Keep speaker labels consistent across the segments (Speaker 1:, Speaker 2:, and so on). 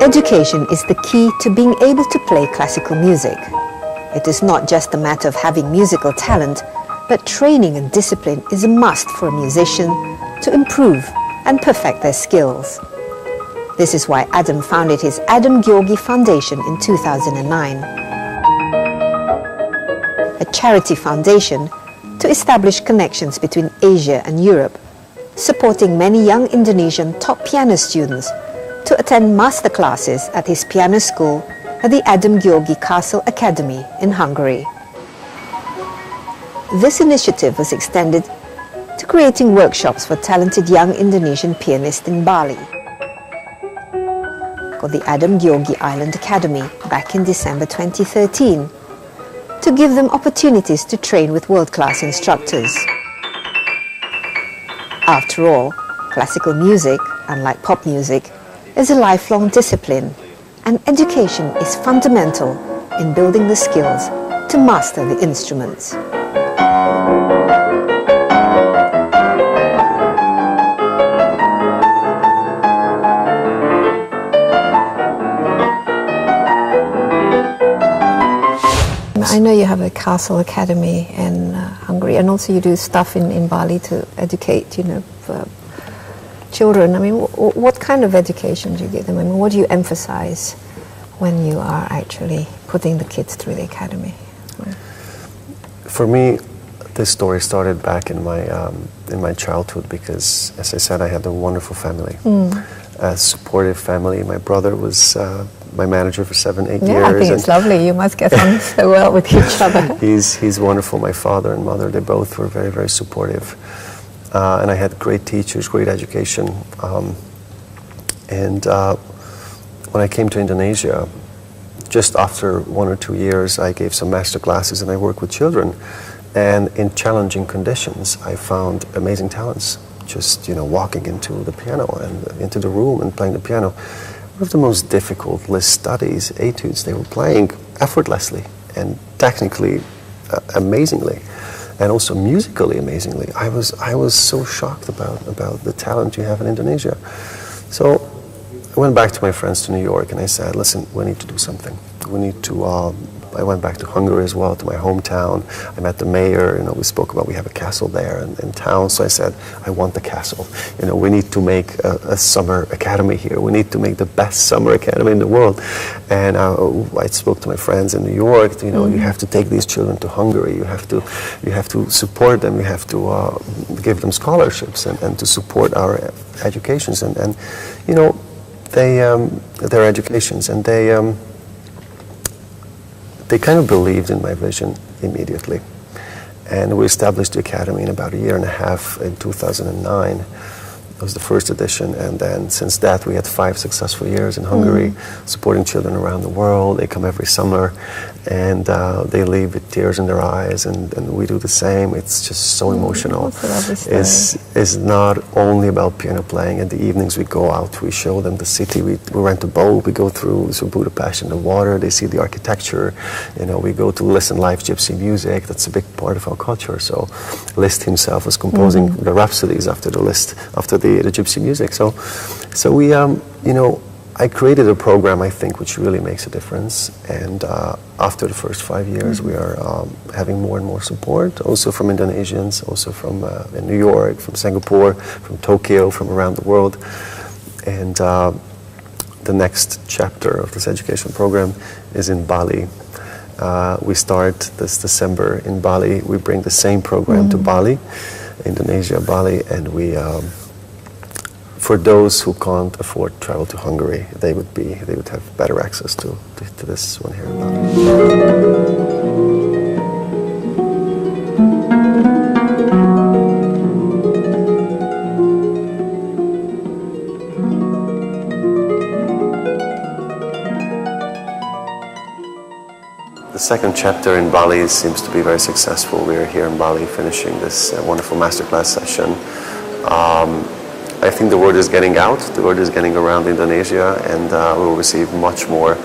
Speaker 1: Education is the key to being able to play classical music. It is not just a matter of having musical talent, but training and discipline is a must for a musician to improve and perfect their skills. This is why Adam founded his Ádám György Foundation in 2009, a charity foundation to establish connections between Asia and Europe, supporting many young Indonesian top piano students to attend master classes at his piano school at the Ádám György Castle Academy in Hungary. This initiative was extended to creating workshops for talented young Indonesian pianists in Bali, called the Ádám György Island Academy, back in December 2013, to give them opportunities to train with world-class instructors. After all, classical music, unlike pop music, is a lifelong discipline, and education is fundamental in building the skills to master the instruments. I know you have a castle academy in Hungary, and also you do stuff in Bali to educate, children. I mean, what kind of education do you give them? I mean, what do you emphasize when you are actually putting the kids through the academy?
Speaker 2: For me, this story started back in my childhood because, as I said, I had a wonderful family, a supportive family. My brother was my manager for 7-8 years.
Speaker 1: Yeah, I think it's lovely. You must get on so well with each other.
Speaker 2: He's wonderful. My father and mother, they both were very, very supportive. And I had great teachers, great education. When I came to Indonesia, just after 1 or 2 years, I gave some master classes and I worked with children. And in challenging conditions, I found amazing talents. Just, walking into the piano and into the room and playing the piano. One of the most difficult list studies, etudes, they were playing effortlessly and technically amazingly. And also musically amazingly. I was so shocked about the talent you have in Indonesia. So I went back to my friends to New York and I said, listen, we need to do something. We need to, I went back to Hungary as well, to my hometown. I met the mayor, we spoke about, we have a castle there in town. So I said, I want the castle. We need to make a summer academy here. We need to make the best summer academy in the world. And I spoke to my friends in New York, you have to take these children to Hungary. You have to support them. You have to give them scholarships and to support our educations and their educations. And they kind of believed in my vision immediately. And we established the academy in about 1.5 years in 2009. It was the first edition, and then since that we had 5 successful years in Hungary, supporting children around the world. They come every summer, and they leave with tears in their eyes, and we do the same. It's just so emotional. It's not only about piano playing. In the evenings we go out, we show them the city, we rent a boat, we go through Budapest in the water, they see the architecture, we go to listen live gypsy music. That's a big part of our culture. So Liszt himself was composing the rhapsodies after the gypsy music. So we, I created a program, I think, which really makes a difference. And after the first 5 years, we are having more and more support, also from Indonesians, also from New York, from Singapore, from Tokyo, from around the world. And the next chapter of this education program is in Bali. We start this December in Bali. We bring the same program to Bali, Indonesia, Bali, and we, for those who can't afford travel to Hungary, they would have better access to this one here in Bali. The second chapter in Bali seems to be very successful. We are here in Bali finishing this wonderful masterclass session. I think the word is getting out, the word is getting around Indonesia, and we'll receive much more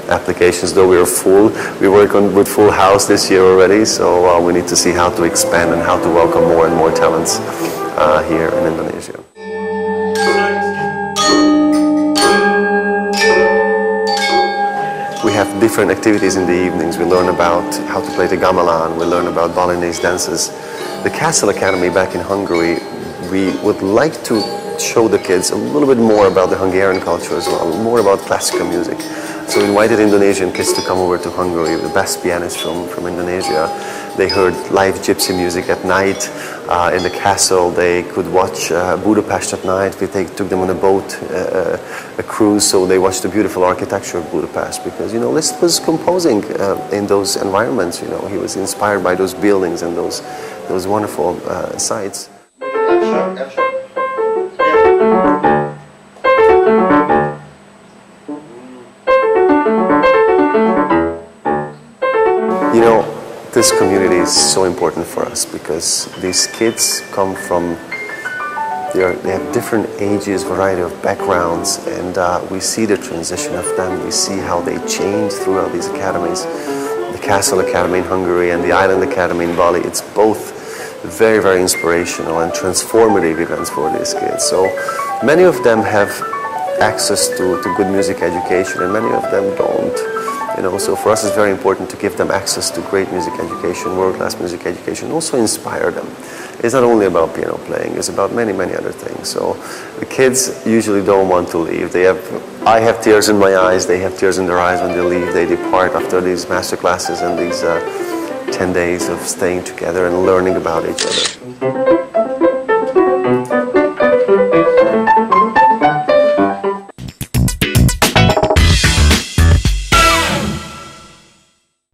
Speaker 2: applications. Though we are full, we work with full house this year already, so we need to see how to expand and how to welcome more and more talents here in Indonesia. different activities in the evenings. We learn about how to play the gamelan, we learn about Balinese dances. The Castle Academy back in Hungary, we would like to show the kids a little bit more about the Hungarian culture as well, more about classical music. So we invited Indonesian kids to come over to Hungary, the best pianists from Indonesia. They heard live gypsy music at night in the castle. They could watch Budapest at night. We took them on a boat, a cruise, so they watched the beautiful architecture of Budapest, because, you know, Liszt was composing in those environments. You know, he was inspired by those buildings and those wonderful sites. You know, this community is so important for us because these kids come from, they have different ages, variety of backgrounds, and we see the transition of them. We see how they change throughout these academies. The Castle Academy in Hungary and the Island Academy in Bali, it's both very, very inspirational and transformative events for these kids. So many of them have access to good music education, and many of them don't. You know, so for us it's very important to give them access to great music education, world-class music education, also inspire them. It's not only about piano playing, it's about many, many other things. So the kids usually don't want to leave. I have tears in my eyes, they have tears in their eyes when they leave. They depart after these master classes and these 10 days of staying together and learning about each other.